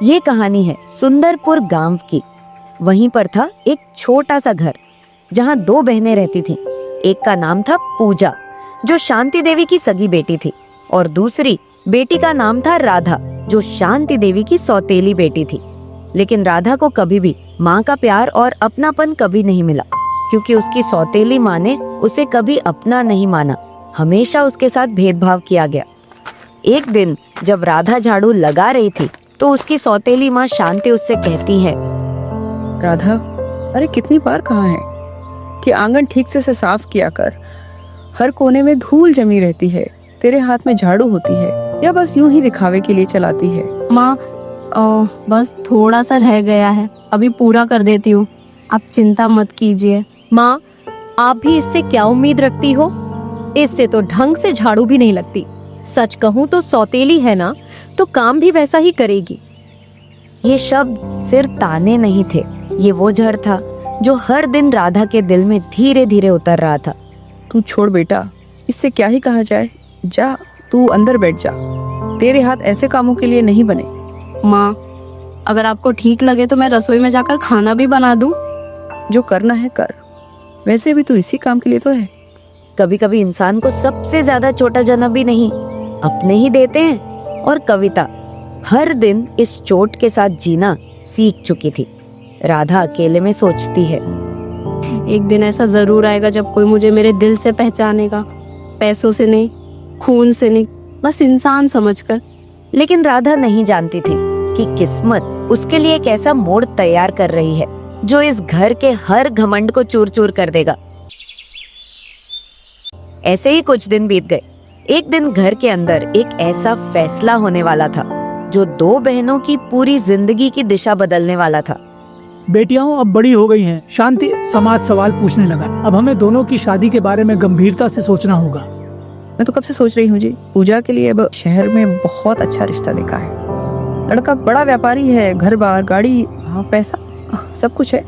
ये कहानी है सुंदरपुर गांव की। वहीं पर था एक छोटा सा घर जहां दो बहनें रहती थीं। एक का नाम था पूजा, जो शांति देवी की सगी बेटी थी, और दूसरी बेटी का नाम था राधा, जो शांति देवी की सौतेली बेटी थी। लेकिन राधा को कभी भी माँ का प्यार और अपनापन कभी नहीं मिला, क्योंकि उसकी सौतेली माँ ने उसे कभी अपना नहीं माना। हमेशा उसके साथ भेदभाव किया गया। एक दिन जब राधा झाड़ू लगा रही थी तो उसकी सौतेली माँ शांति उससे कहती है, राधा, अरे कितनी बार कहा है कि आंगन ठीक से साफ किया कर। हर कोने में धूल जमी रहती है, तेरे हाथ में झाड़ू होती है या बस यूं ही दिखावे के लिए चलाती है? माँ, बस थोड़ा सा रह गया है, अभी पूरा कर देती हूँ, आप चिंता मत कीजिए। माँ, आप भी इससे क्या उम्मीद रखती हो? इससे तो ढंग से झाड़ू भी नहीं लगती। सच कहूँ तो सौतेली है ना, तो काम भी वैसा ही करेगी। ये शब्द सिर्फ ताने नहीं थे, ये वो जहर था जो हर दिन राधा के दिल में धीरे धीरे उतर रहा था। तू छोड़ बेटा, इससे क्या ही कहा जाए। जा, तू अंदर बैठ जा, तेरे हाथ ऐसे कामों के लिए नहीं बने। माँ, अगर आपको ठीक लगे तो मैं रसोई में जाकर खाना भी बना दूं। जो करना है कर, वैसे भी तू इसी काम के लिए तो है। कभी कभी इंसान को सबसे ज्यादा छोटा जन्म भी नहीं, अपने ही देते हैं। और कविता हर दिन इस चोट के साथ जीना सीख चुकी थी। राधा अकेले में सोचती है, एक दिन ऐसा जरूर आएगा जब कोई मुझे मेरे दिल से पहचानेगा, पैसों से नहीं, खून से नहीं, बस इंसान समझकर। लेकिन राधा नहीं जानती थी कि किस्मत उसके लिए एक ऐसा मोड़ तैयार कर रही है जो इस घर के हर घमंड को चूर चूर कर देगा। ऐसे ही कुछ दिन बीत गए। एक दिन घर के अंदर एक ऐसा फैसला होने वाला था जो दो बहनों की पूरी जिंदगी की दिशा बदलने वाला था। बेटियां अब बड़ी हो गई हैं। शांति समाज सवाल पूछने लगा। अब हमें दोनों की शादी के बारे में गंभीरता से सोचना होगा। मैं तो कब से सोच रही हूँ जी, पूजा के लिए अब शहर में बहुत अच्छा रिश्ता देखा है। लड़का बड़ा व्यापारी है, घर बार, गाड़ी, हाँ, पैसा, सब कुछ है।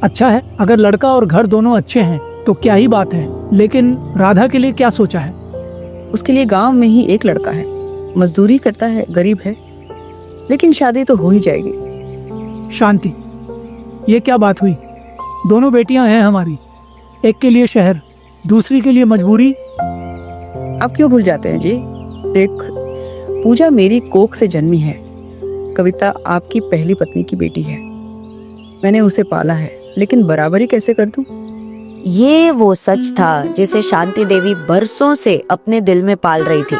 अच्छा है, अगर लड़का और घर दोनों अच्छे हैं तो क्या ही बात है। लेकिन राधा के लिए क्या सोचा है? उसके लिए गांव में ही एक लड़का है, मजदूरी करता है, गरीब है, लेकिन शादी तो हो ही जाएगी। शांति, ये क्या बात हुई? दोनों बेटियां हैं हमारी, एक के लिए शहर, दूसरी के लिए मजबूरी। आप क्यों भूल जाते हैं जी? देख, पूजा मेरी कोख से जन्मी है, कविता आपकी पहली पत्नी की बेटी है। मैंने उसे पाला है, लेकिन बराबरी कैसे कर दूं? ये वो सच था जिसे शांति देवी बरसों से अपने दिल में पाल रही थी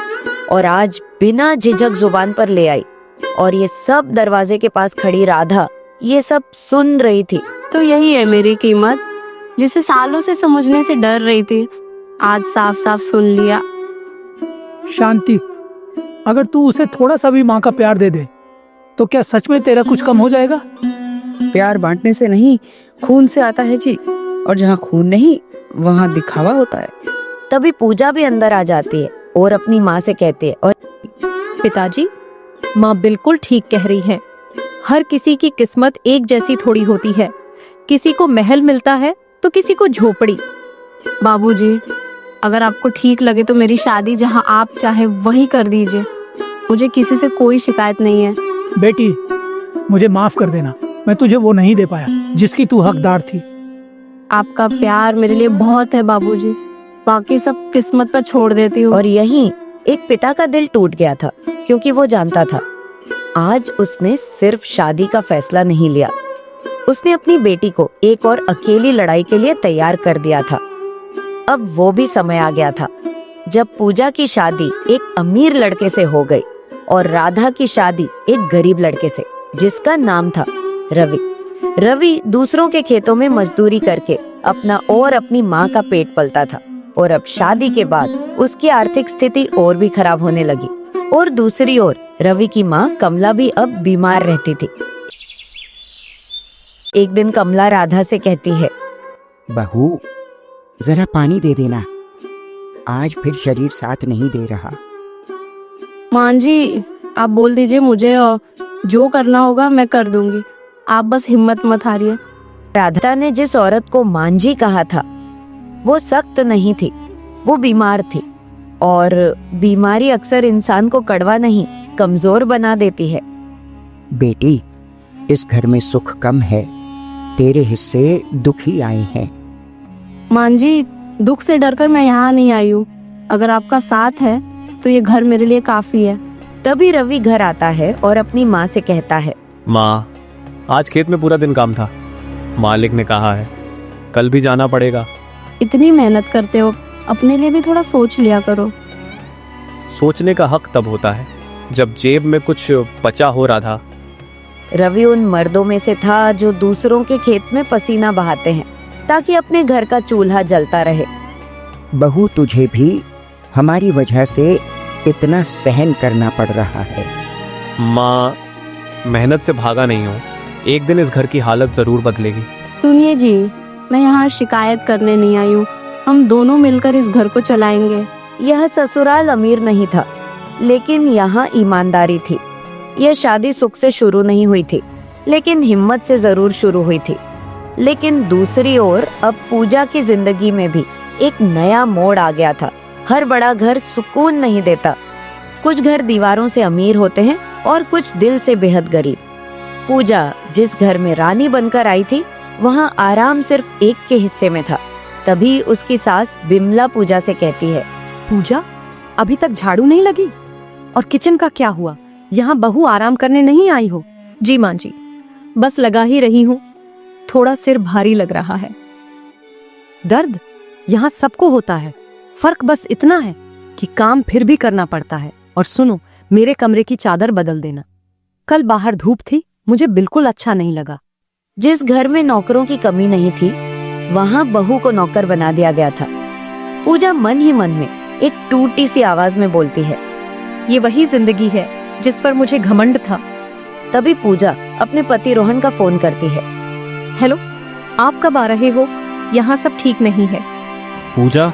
और आज बिना झिझक जुबान पर ले आई। और ये सब दरवाजे के पास खड़ी राधा ये सब सुन रही थी। तो यही है मेरी कीमत, जिसे सालों से समझने से डर रही थी, आज साफ साफ सुन लिया। शांति, अगर तू उसे थोड़ा सा भी माँ का प्यार दे दे तो क्या सच में तेरा कुछ कम हो जाएगा? प्यार बांटने से नहीं, खून से आता है जी, और जहाँ खून नहीं वहाँ दिखावा होता है। तभी पूजा भी अंदर आ जाती है और अपनी माँ से कहती है, और पिताजी, माँ बिल्कुल ठीक कह रही है। हर किसी की किस्मत एक जैसी थोड़ी होती है। किसी को महल मिलता है तो किसी को झोपड़ी। बाबूजी, अगर आपको ठीक लगे तो मेरी शादी जहां आप चाहे वहीं कर दीजिए। मुझे किसी से कोई शिकायत नहीं है। बेटी, मुझे माफ कर देना, मैं तुझे वो नहीं दे पाया जिसकी तू हकदार थी। आपका प्यार मेरे लिए बहुत है बाबूजी, बाकी सब किस्मत पर छोड़ देती हूँ। और यहीं एक पिता का दिल टूट गया था, क्योंकि वो जानता था आज उसने सिर्फ शादी का फैसला नहीं लिया, उसने अपनी बेटी को एक और अकेली लड़ाई के लिए तैयार कर दिया था। अब वो भी समय आ गया था जब पूजा की शादी एक अमीर लड़के से हो गई और राधा की शादी एक गरीब लड़के से, जिसका नाम था रवि। रवि दूसरों के खेतों में मजदूरी करके अपना और अपनी माँ का पेट पलता था, और अब शादी के बाद उसकी आर्थिक स्थिति और भी खराब होने लगी। और दूसरी ओर रवि की माँ कमला भी अब बीमार रहती थी। एक दिन कमला राधा से कहती है, बहू, जरा पानी दे देना, आज फिर शरीर साथ नहीं दे रहा। माँ जी, आप बोल दीजिए मुझे, और जो करना होगा मैं कर दूंगी, आप बस हिम्मत मत हारिए। राधा ने जिस औरत को मांझी कहा था वो सख्त नहीं थी, वो बीमार थी, और बीमारी अक्सर इंसान को कड़वा नहीं, कमजोर बना देती है। बेटी, इस घर में सुख कम है, तेरे हिस्से दुख ही आए हैं। मां जी, दुख से डरकर मैं यहाँ नहीं आई हूँ। अगर आपका साथ है तो ये घर मेरे लिए काफी है। तभी रवि घर आता है और अपनी माँ से कहता है, माँ, आज खेत में पूरा दिन काम था। मालिक ने कहा है कल भी जाना पड़ेगा। इतनी मेहनत करते हो, अपने लिए भी थोड़ा सोच लिया करो। सोचने का हक तब होता है जब जेब में कुछ बचा हो रहा था। रवि उन मर्दों में से था जो दूसरों के खेत में पसीना बहाते हैं ताकि अपने घर का चूल्हा जलता रहे। बहू, तुझे भी हमारी वजह से इतना सहन करना पड़ रहा है। माँ, मेहनत से भागा नहीं हूँ, एक दिन इस घर की हालत जरूर बदलेगी। सुनिए जी, मैं यहाँ शिकायत करने नहीं आई हूँ। हम दोनों मिलकर इस घर को चलाएंगे। यह ससुराल अमीर नहीं था, लेकिन यहाँ ईमानदारी थी। यह शादी सुख से शुरू नहीं हुई थी, लेकिन हिम्मत से जरूर शुरू हुई थी। लेकिन दूसरी ओर अब पूजा की जिंदगी में भी एक नया मोड़ आ गया था। हर बड़ा घर सुकून नहीं देता। कुछ घर दीवारों से अमीर होते हैं और कुछ दिल से बेहद गरीब। पूजा जिस घर में रानी बनकर आई थी, वहाँ आराम सिर्फ एक के हिस्से में था। तभी उसकी सास बिमला पूजा से कहती है, पूजा, अभी तक झाड़ू नहीं लगी? और किचन का क्या हुआ? यहाँ बहू आराम करने नहीं आई हो? जी माँ जी, बस लगा ही रही हूँ। थोड़ा सिर भारी लग रहा है। दर्द यहाँ सबको होता है, फर्क बस इतना है कि काम फिर भी करना पड़ता है। और सुनो, मेरे कमरे की चादर बदल देना। कल बाहर धूप थी, मुझे बिल्कुल अच्छा नहीं लगा। जिस घर में नौकरों की कमी नहीं थी, वहाँ बहू को नौकर बना दिया गया था। पूजा मन ही मन में एक टूटी सी आवाज में बोलती है, ये वही जिंदगी है जिस पर मुझे घमंड था। तभी पूजा अपने पति रोहन का फोन करती है। हेलो, आप कब आ रहे हो? यहाँ सब ठीक नहीं है। पूजा,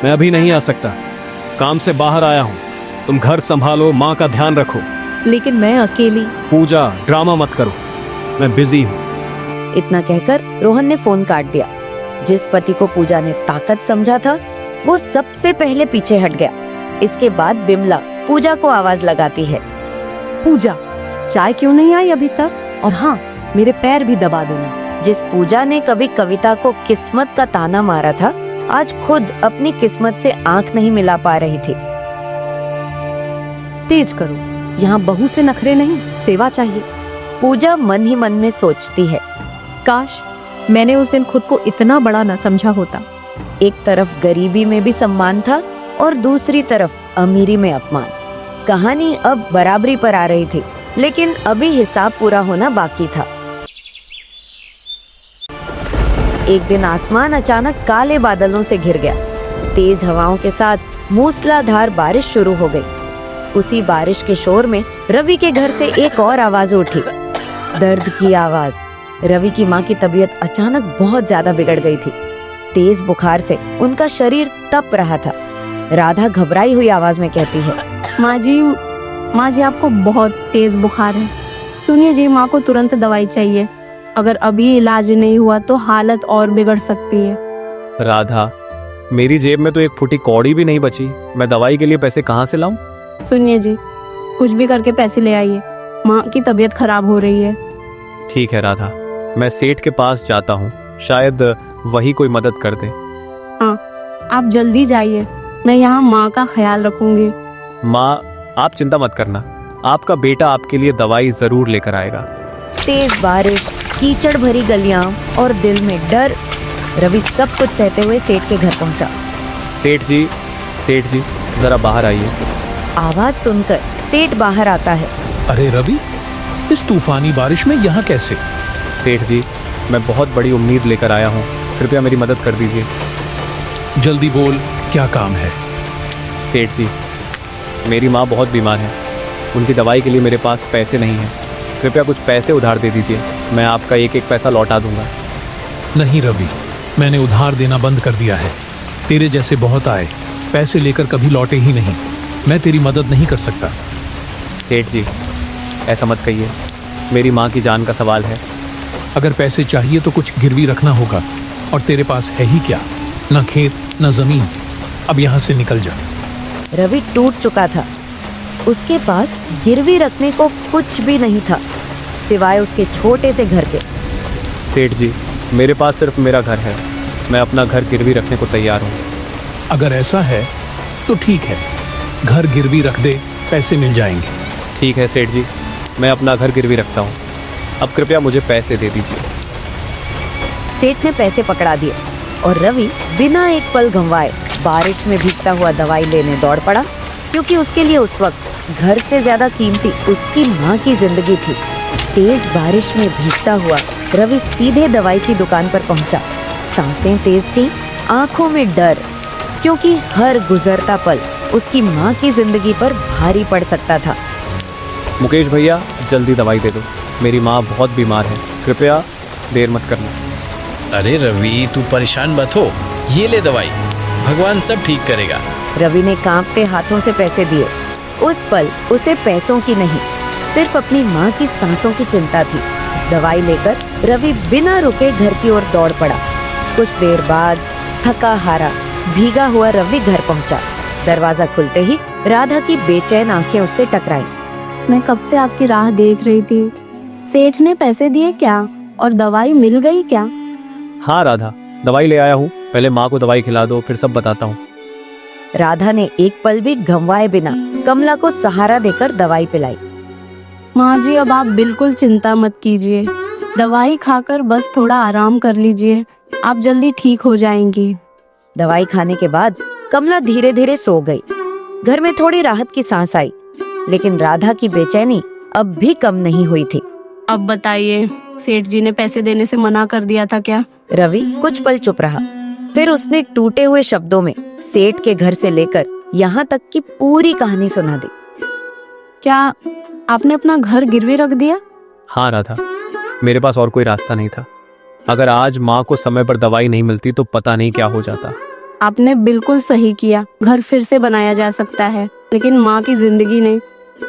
मैं अभी नहीं आ सकता, काम से बाहर आया हूँ। तुम घर संभालो, माँ का ध्यान रखो। लेकिन मैं अकेली। पूजा, ड्रामा मत करो, मैं बिजी हूँ। इतना कहकर रोहन ने फोन काट दिया। जिस पति को पूजा ने ताकत समझा था, वो सबसे पहले पीछे हट गया। इसके बाद बिमला पूजा को आवाज लगाती है, पूजा, चाय क्यों नहीं आई अभी तक? और हाँ, मेरे पैर भी दबा देना। जिस पूजा ने कभी कविता को किस्मत का ताना मारा था, आज खुद अपनी किस्मत से आंख नहीं मिला पा रही थी। तेज करो, यहाँ बहू से नखरे नहीं, सेवा चाहिए। पूजा मन ही मन में सोचती है, काश मैंने उस दिन खुद को इतना बड़ा न समझा होता। एक तरफ गरीबी में भी सम्मान था और दूसरी तरफ अमीरी में अपमान। कहानी अब बराबरी पर आ रही थी, लेकिन अभी हिसाब पूरा होना बाकी था। एक दिन आसमान अचानक काले बादलों से घिर गया। तेज हवाओं के साथ मूसलाधार बारिश शुरू हो गई। उसी बारिश के शोर में रवि के घर से एक और आवाज उठी, दर्द की आवाज। रवि की माँ की तबीयत अचानक बहुत ज्यादा बिगड़ गई थी। तेज बुखार से उनका शरीर तप रहा था। राधा घबराई हुई आवाज में कहती है, माँ जी आपको बहुत तेज बुखार है। सुनिए जी, माँ को तुरंत दवाई चाहिए। अगर अभी इलाज नहीं हुआ तो हालत और बिगड़ सकती है। राधा, मेरी जेब में तो एक फुटी कौड़ी भी नहीं बची, मैं दवाई के लिए पैसे कहाँ से लाऊं? सुनिए जी, कुछ भी करके पैसे ले आइए, माँ की तबीयत खराब हो रही है। ठीक है राधा, मैं सेठ के पास जाता हूँ, शायद वही कोई मदद कर दे। हाँ, आप जल्दी जाइए, मैं यहाँ माँ का ख्याल रखूंगी। माँ, आप चिंता मत करना, आपका बेटा आपके लिए दवाई जरूर लेकर आएगा। तेज बारिश, कीचड़ भरी गलियां और दिल में डर। रवि सब कुछ सहते हुए सेठ के घर पहुंचा। सेठ जी, जरा बाहर आइए। आवाज सुनकर सेठ बाहर आता है। अरे रवि, इस तूफानी बारिश में यहाँ कैसे? सेठ जी, मैं बहुत बड़ी उम्मीद लेकर आया हूँ, कृपया मेरी मदद कर दीजिए। जल्दी बोल, क्या काम है? सेठ जी, मेरी माँ बहुत बीमार है, उनकी दवाई के लिए मेरे पास पैसे नहीं हैं। कृपया कुछ पैसे उधार दे दीजिए, मैं आपका एक एक पैसा लौटा दूंगा। नहीं रवि, मैंने उधार देना बंद कर दिया है। तेरे जैसे बहुत आए, पैसे लेकर कभी लौटे ही नहीं। मैं तेरी मदद नहीं कर सकता। सेठ जी, ऐसा मत कहिए, मेरी माँ की जान का सवाल है। अगर पैसे चाहिए तो कुछ गिरवी रखना होगा, और तेरे पास है ही क्या? न खेत न जमीन। अब यहाँ से निकल जा। रवि टूट चुका था, उसके पास गिरवी रखने को कुछ भी नहीं था। सिवाय उसके छोटे से घर के। सेठ जी, मेरे पास सिर्फ मेरा घर है। मैं अपना घर गिरवी रखने को तैयार हूँ। अगर ऐसा है तो ठीक है, घर गिरवी रख दे, पैसे मिल जाएंगे। ठीक है सेठ जी, मैं अपना घर गिरवी रखता हूँ। अब कृपया मुझे पैसे दे दीजिए। सेठ ने पैसे पकड़ा दिए और रवि बिना एक पल गंवाए बारिश में भीगता हुआ दवाई लेने दौड़ पड़ा, क्योंकि उसके लिए उस वक्त घर से ज्यादा कीमती उसकी माँ की जिंदगी थी। तेज बारिश में भीगता हुआ रवि सीधे दवाई की दुकान पर पहुंचा। सांसें तेज थीं, आंखों में डर, क्योंकि हर गुजरता पल उसकी माँ की जिंदगी पर भारी पड़ सकता था। मुकेश भैया, जल्दी दवाई दे दो, मेरी माँ बहुत बीमार है, कृपया देर मत करना। अरे रवि, तू परेशान मत हो, ये ले दवाई, भगवान सब ठीक करेगा। रवि ने कांपते हाथों से पैसे दिए। उस पल उसे पैसों की नहीं, सिर्फ अपनी माँ की सांसों की चिंता थी। दवाई लेकर रवि बिना रुके घर की ओर दौड़ पड़ा। कुछ देर बाद थका हारा भीगा हुआ रवि घर पहुंचा। दरवाजा खुलते ही राधा की बेचैन आंखें उससे टकराई। मैं कब से आपकी राह देख रही थी। सेठ ने पैसे दिए क्या और दवाई मिल गई क्या? हाँ राधा, दवाई ले आया हूँ, पहले माँ को दवाई खिला दो, फिर सब बताता हूँ। राधा ने एक पल भी गंवाए बिना कमला को सहारा देकर दवाई पिलाई। माँ जी, अब आप बिल्कुल चिंता मत कीजिए, दवाई खाकर बस थोड़ा आराम कर लीजिए, आप जल्दी ठीक हो जाएंगी। दवाई खाने के बाद कमला धीरे धीरे सो गई। घर में थोड़ी राहत की सांस आई, लेकिन राधा की बेचैनी अब भी कम नहीं हुई थी। अब बताइए, सेठ जी ने पैसे देने से मना कर दिया था क्या? रवि कुछ पल चुप रहा, फिर उसने टूटे हुए शब्दों में सेठ के घर से लेकर यहाँ तक की पूरी कहानी सुना दी। क्या आपने अपना घर गिरवी रख दिया? हाँ राधा, मेरे पास और कोई रास्ता नहीं था। अगर आज माँ को समय पर दवाई नहीं मिलती तो पता नहीं क्या हो जाता। आपने बिल्कुल सही किया, घर फिर से बनाया जा सकता है, लेकिन माँ की जिंदगी नहीं।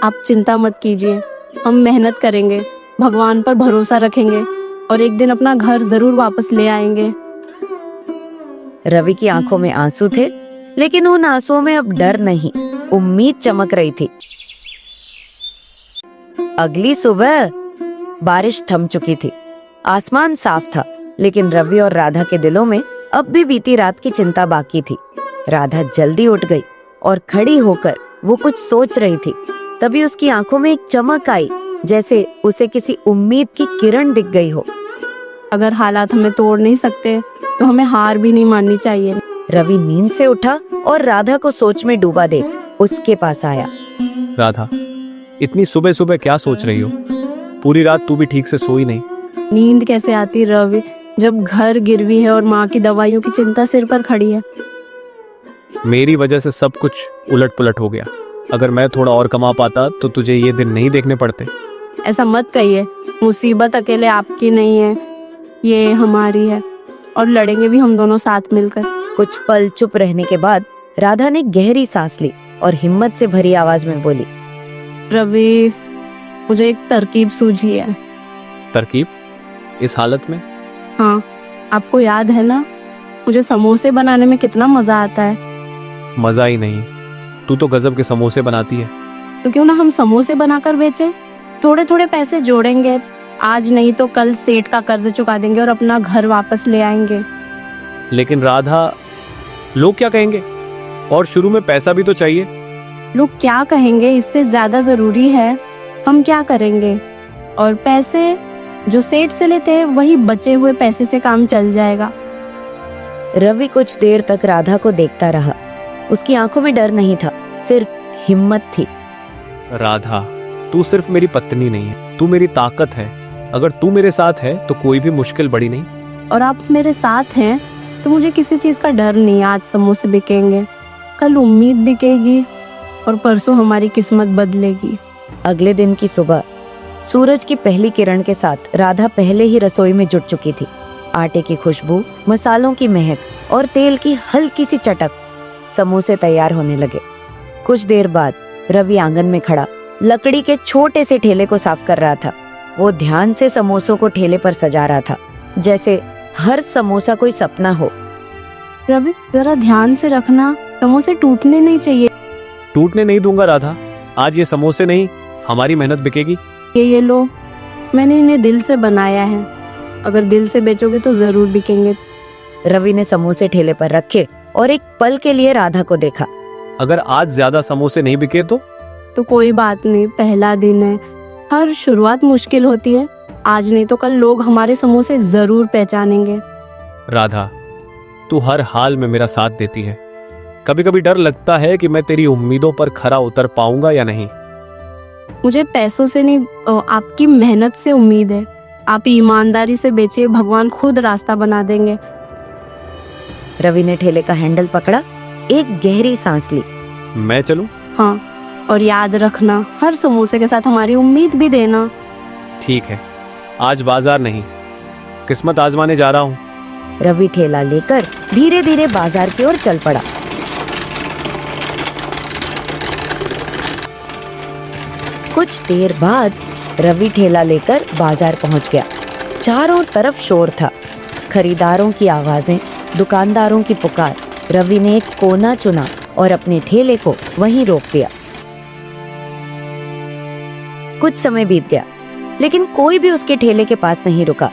आप चिंता मत कीजिए, हम मेहनत करेंगे, भगवान पर भरोसा रखेंगे और एक दिन अपना घर जरूर वापस ले आएंगे। रवि की आंखों में आंसू थे, लेकिन उन आंसुओं में अब डर नहीं, उम्मीद चमक रही थी। अगली सुबह बारिश थम चुकी थी, आसमान साफ था, लेकिन रवि और राधा के दिलों में अब भी बीती रात की चिंता बाकी थी। राधा जल्दी उठ गई और खड़ी होकर वो कुछ सोच रही थी। तभी उसकी आंखों में एक चमक आई, जैसे उसे किसी उम्मीद की किरण दिख गई हो। अगर हालात हमें तोड़ नहीं सकते तो हमें हार भी नहीं माननी चाहिए। रवि नींद से उठा और राधा को सोच में डूबा देख उसके पास आया। राधा, इतनी सुबह सुबह क्या सोच रही हो? पूरी रात तू भी ठीक से सोई नहीं। नींद कैसे आती रवि, जब घर गिरवी है और माँ की दवाइयों की चिंता सिर पर खड़ी है। मेरी वजह से सब कुछ उलट पुलट हो गया। अगर मैं थोड़ा और कमा पाता तो तुझे ये दिन नहीं देखने पड़ते। ऐसा मत कहिए, मुसीबत अकेले आपकी नहीं है, ये हमारी है और लड़ेंगे भी हम दोनों साथ मिलकर। कुछ पल चुप रहने के बाद राधा ने गहरी सांस ली और हिम्मत से भरी आवाज में बोली, रवि, मुझे एक तरकीब सूझी है। तरकीब? इस हालत में? हाँ, आपको याद है ना, मुझे समोसे बनाने में कितना मजा आता है। मजा ही नहीं, तू तो गजब के समोसे बनाती है। तो क्यों ना हम समोसे बनाकर बेचें? थोड़े थोड़े पैसे जोड़ेंगे, आज नहीं तो कल सेठ का कर्ज चुका देंगे और अपना घर वापस ले आएंगे। लेकिन राधा, लोग क्या कहेंगे? और शुरू में पैसा भी तो चाहिए। लोग क्या कहेंगे इससे ज्यादा जरूरी है हम क्या करेंगे। और पैसे जो सेठ से लेते हैं वही बचे हुए पैसे से काम चल जाएगा। रवि कुछ देर तक राधा को देखता रहा। उसकी आंखों में डर नहीं था, सिर्फ हिम्मत थी। राधा, तू सिर्फ मेरी पत्नी नहीं है, तू मेरी ताकत है। अगर तू मेरे साथ है तो कोई भी मुश्किल बड़ी नहीं। और आप मेरे साथ हैं तो मुझे किसी चीज का डर नहीं। आज समोसे बिकेंगे, कल उम्मीद बिकेगी और परसों हमारी किस्मत बदलेगी। अगले दिन की सुबह सूरज की पहली किरण के साथ राधा पहले ही रसोई में जुट चुकी थी। आटे की खुशबू, मसालों की महक और तेल की हल्की सी चटक, समोसे तैयार होने लगे। कुछ देर बाद रवि आंगन में खड़ा लकड़ी के छोटे से ठेले को साफ कर रहा था। वो ध्यान से समोसों को ठेले पर सजा रहा था, जैसे हर समोसा कोई सपना हो। रवि, जरा ध्यान से रखना, समोसे टूटने नहीं चाहिए। टूटने नहीं दूंगा राधा, आज ये समोसे नहीं, हमारी मेहनत बिकेगी। ये लो, मैंने इन्हें दिल से बनाया है, अगर दिल से बेचोगे तो जरूर बिकेंगे। रवि ने समोसे ठेले पर रखे और एक पल के लिए राधा को देखा। अगर आज ज्यादा समोसे नहीं बिके तो कोई बात नहीं, पहला दिन है, हर शुरुआत मुश्किल होती है। आज नहीं तो कल लोग हमारे समोसे जरूर पहचानेंगे। राधा, तू हर हाल में मेरा साथ देती है। कभी कभी डर लगता है कि मैं तेरी उम्मीदों पर खरा उतर पाऊंगा या नहीं। मुझे पैसों से नहीं, आपकी मेहनत से उम्मीद है। आप ईमानदारी से बेचिए, भगवान खुद रास्ता बना देंगे। रवि ने ठेले का हैंडल पकड़ा, एक गहरी सांस ली। मैं चलूं? हाँ, और याद रखना, हर समोसे के साथ हमारी उम्मीद भी देना। ठीक है, आज बाजार नहीं, किस्मत आजमाने जा रहा हूँ। रवि ठेला लेकर धीरे धीरे बाजार की ओर चल पड़ा। कुछ देर बाद रवि ठेला लेकर बाजार पहुंच गया। चारों तरफ शोर था, खरीदारों की आवाजें, दुकानदारों की पुकार। रवि ने एक कोना चुना और अपने ठेले को वहीं रोक दिया। कुछ समय बीत गया, लेकिन कोई भी उसके ठेले के पास नहीं रुका।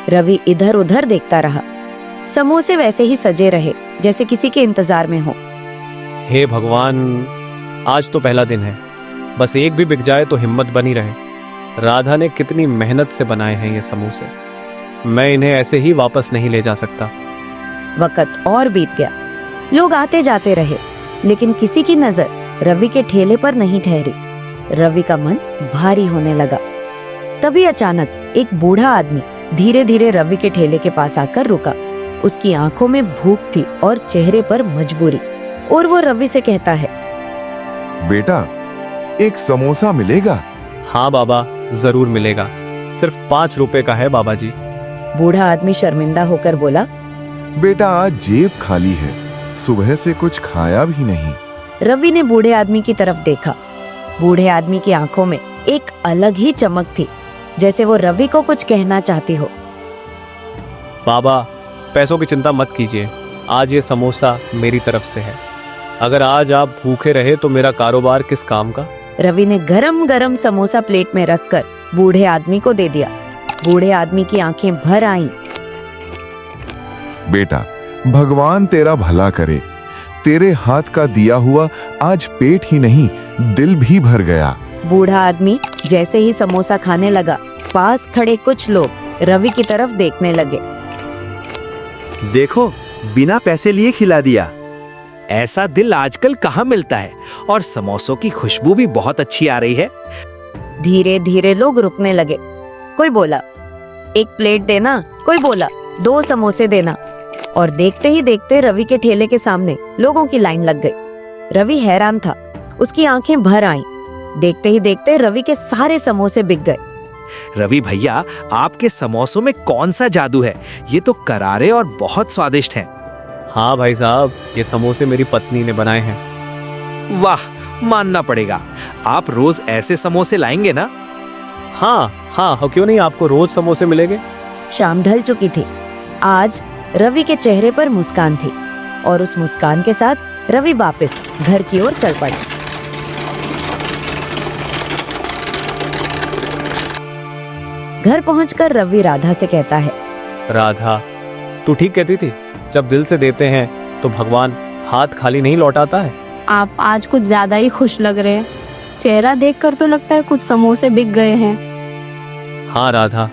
रवि इधर उधर देखता रहा। समोसे वैसे ही सजे रहे, जैसे किसी के इंतजार में हो। हे भगवान, आज तो पहला दिन है, बस एक भी बिक जाए तो हिम्मत बनी रहे। राधा ने कितनी मेहनत से बनाए हैं ये समोसे, मैं इन्हें ऐसे ही वापस नहीं ले जा सकता। वक्त और बीत गया, लोग आते जाते रहे, लेकिन किसी की नजर रवि के ठेले पर नहीं ठहरी। रवि का मन भारी होने लगा। तभी अचानक एक बूढ़ा आदमी धीरे धीरे रवि के ठेले के पास आकर रुका। उसकी आंखों में भूख थी और चेहरे पर मजबूरी, और वो रवि से कहता है, बेटा, एक समोसा मिलेगा? हाँ बाबा, जरूर मिलेगा, सिर्फ 5 रुपए का है बाबा जी। बूढ़ा आदमी शर्मिंदा होकर बोला, बेटा, आज जेब खाली है, सुबह से कुछ खाया भी नहीं। रवि ने बूढ़े आदमी की तरफ देखा। बूढ़े आदमी की आंखों में एक अलग ही चमक थी, जैसे वो रवि को कुछ कहना चाहती हो। बाबा, पैसों की चिंता मत कीजिए, आज ये समोसा मेरी तरफ से है। अगर आज आप भूखे रहे तो मेरा कारोबार किस काम का। रवि ने गरम गरम समोसा प्लेट में रखकर बूढ़े आदमी को दे दिया। बूढ़े आदमी की आंखें भर आईं। बेटा, भगवान तेरा भला करे, तेरे हाथ का दिया हुआ आज पेट ही नहीं, दिल भी भर गया। बूढ़ा आदमी जैसे ही समोसा खाने लगा, पास खड़े कुछ लोग रवि की तरफ देखने लगे। देखो, बिना पैसे लिए खिला दिया। ऐसा दिल आजकल कहाँ मिलता है, और समोसों की खुशबू भी बहुत अच्छी आ रही है। धीरे धीरे लोग रुकने लगे। कोई बोला, 1 प्लेट देना, कोई बोला 2 समोसे देना, और देखते ही देखते रवि के ठेले के सामने लोगों की लाइन लग गई। रवि हैरान था, उसकी आंखें भर आईं। देखते ही देखते रवि के सारे समोसे बिक गए। रवि भैया, आपके समोसों में कौन सा जादू है? ये तो करारे और बहुत स्वादिष्ट हैं। हाँ भाई साहब, ये समोसे मेरी पत्नी ने बनाए हैं। वाह, मानना पड़ेगा। आप रोज ऐसे समोसे लाएंगे ना? हाँ, क्यों नहीं, आपको रोज समोसे मिलेंगे। शाम ढल चुकी थी। आज रवि के चेहरे पर मुस्कान थी, और उस मुस्कान के साथ रवि वापस घर की ओर चल पड़ा। घर पहुंचकर रवि राधा से कहता है, राधा, तू ठीक कहती थी, जब दिल से देते हैं तो भगवान हाथ खाली नहीं लौटाता है। आप आज कुछ ज्यादा ही खुश लग रहे हैं। चेहरा देखकर तो लगता है कुछ समोसे बिक गए हैं। हाँ राधा,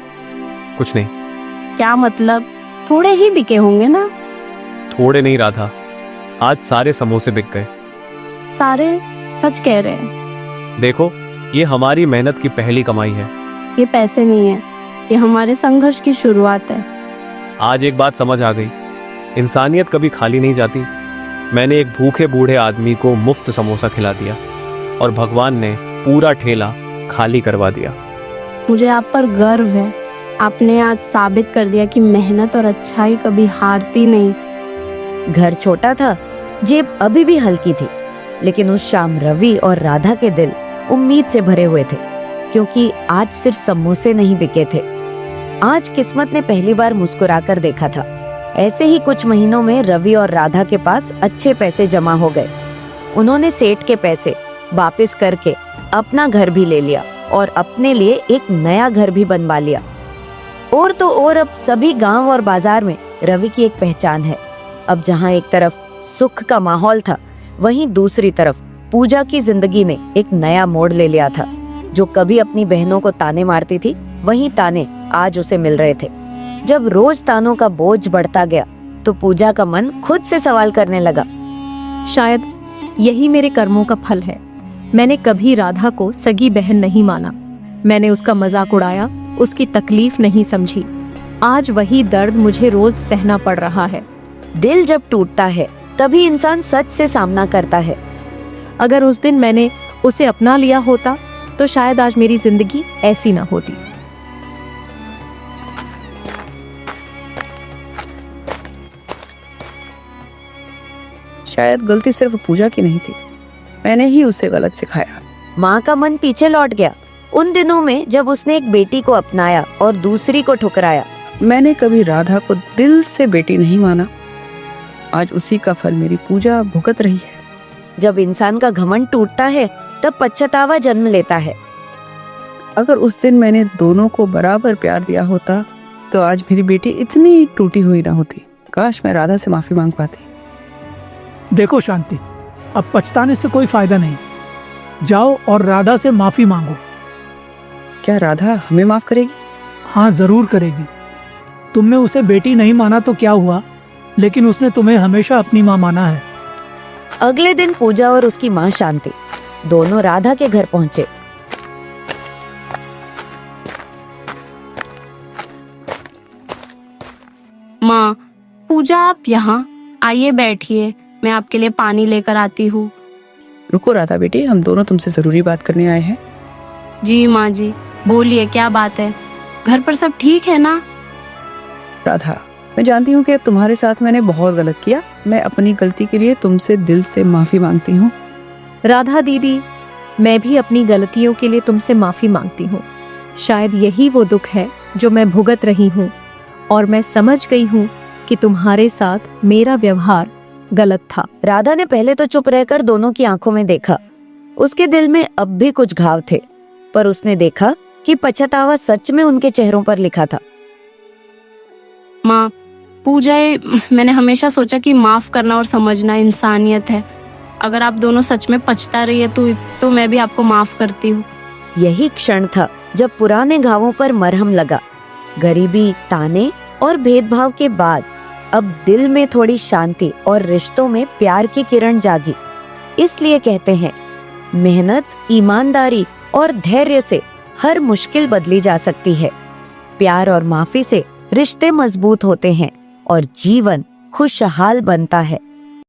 कुछ नहीं। क्या मतलब? थोड़े ही बिके होंगे ना? थोड़े नहीं राधा, आज सारे समोसे बिक गए। सारे? सच कह रहे हैं? देखो, ये हमारी मेहनत की पहली कमाई है। ये पैसे नहीं है, ये हमारे संघर्ष की शुरुआत है। आज एक बात समझ आ गई, इंसानियत कभी खाली नहीं जाती। मैंने एक भूखे बूढ़े आदमी को मुफ्त समोसा खिला दिया, और भगवान ने पूरा ठेला खाली करवा दिया। मुझे आप पर गर्व है। आपने आज साबित कर दिया कि मेहनत और अच्छाई कभी हारती नहीं। घर छोटा था, जेब अभी भी हल्की थी, लेकिन उस शाम रवि और राधा के दिल उम्मीद से भरे हुए थे, क्योंकि आज सिर्फ समोसे नहीं बिके थे। आज किस्मत ने पहली बार मुस्कुराकर देखा था। ऐसे ही कुछ महीनों में रवि और राधा के पास अच्छे पैसे जमा हो गए। उन्होंने सेठ के पैसे वापस करके अपना घर भी ले लिया और अपने लिए एक नया घर भी बनवा लिया। और तो और अब सभी गांव और बाजार में रवि की एक पहचान है। अब जहां एक तरफ सुख का माहौल था, वहीं दूसरी तरफ पूजा की जिंदगी ने एक नया मोड़ ले लिया था। जो कभी अपनी बहनों को ताने मारती थी, वहीं ताने आज उसे मिल रहे थे। जब रोज तानों का बोझ बढ़ता गया तो पूजा का मन खुद से सवाल करने लगा। शायद यही मेरे कर्मों का फल है। मैंने कभी राधा को सगी बहन नहीं माना। मैंने उसका मजाक उड़ाया, उसकी तकलीफ नहीं समझी। आज वही दर्द मुझे रोज सहना पड़ रहा है। दिल जब टूटता है तभी इंसान सच से सामना करता है। अगर उस दिन मैंने उसे अपना लिया होता तो शायद आज मेरी जिंदगी ऐसी ना होती। शायद गलती सिर्फ पूजा की नहीं थी, मैंने ही उसे गलत सिखाया। माँ का मन पीछे लौट गया उन दिनों में जब उसने एक बेटी को अपनाया और दूसरी को ठुकराया। मैंने कभी राधा को दिल से बेटी नहीं माना। आज उसी का फल मेरी पूजा भुगत रही है। जब इंसान का घमंड टूटता है तब पछतावा जन्म लेता है। अगर उस दिन मैंने दोनों को बराबर प्यार दिया होता तो आज मेरी बेटी इतनी टूटी हुई ना होती। काश मैं राधा से माफी मांग पाती। देखो शांति, अब पछताने से कोई फायदा नहीं। जाओ और राधा से माफी मांगो। क्या राधा हमें माफ करेगी? हाँ, जरूर करेगी। तुमने उसे बेटी नहीं माना तो क्या हुआ, लेकिन उसने तुम्हें हमेशा अपनी माँ माना है। अगले दिन पूजा और उसकी माँ शांति दोनों राधा के घर पहुंचे। माँ, पूजा आप यहाँ आइए, बैठिए, मैं आपके लिए पानी लेकर आती हूँ। रुको राधा बेटी, हम दोनों तुमसे जरूरी बात करने आए हैं। जी माँ जी, बोलिए क्या बात है। घर पर सब ठीक है ना? राधा, मैं जानती हूँ कि तुम्हारे साथ मैंने बहुत गलत किया। मैं अपनी गलती के लिए तुमसे दिल से माफी मांगती हूँ। राधा दीदी, मैं भी अपनी गलतियों के लिए तुमसे माफी मांगती हूँ। शायद यही वो दुख है जो मैं भुगत रही हूँ, और मैं समझ गई हूँ कि तुम्हारे साथ मेरा व्यवहार गलत था। राधा ने पहले तो चुप रहकर दोनों की आंखों में देखा। उसके दिल में अब भी कुछ घाव थे, पर उसने देखा कि पछतावा सच में उनके चेहरों पर लिखा था। माँ, पूजा, मैंने हमेशा सोचा कि माफ करना और समझना इंसानियत है। अगर आप दोनों सच में पछता रही है तो मैं भी आपको माफ करती हूँ। यही क्षण था जब पुराने घावों पर मरहम लगा। गरीबी, ताने और भेदभाव के बाद अब दिल में थोड़ी शांति और रिश्तों में प्यार की किरण जागी। इसलिए कहते हैं, मेहनत, ईमानदारी और धैर्य से हर मुश्किल बदली जा सकती है। प्यार और माफी से रिश्ते मजबूत होते हैं और जीवन खुशहाल बनता है।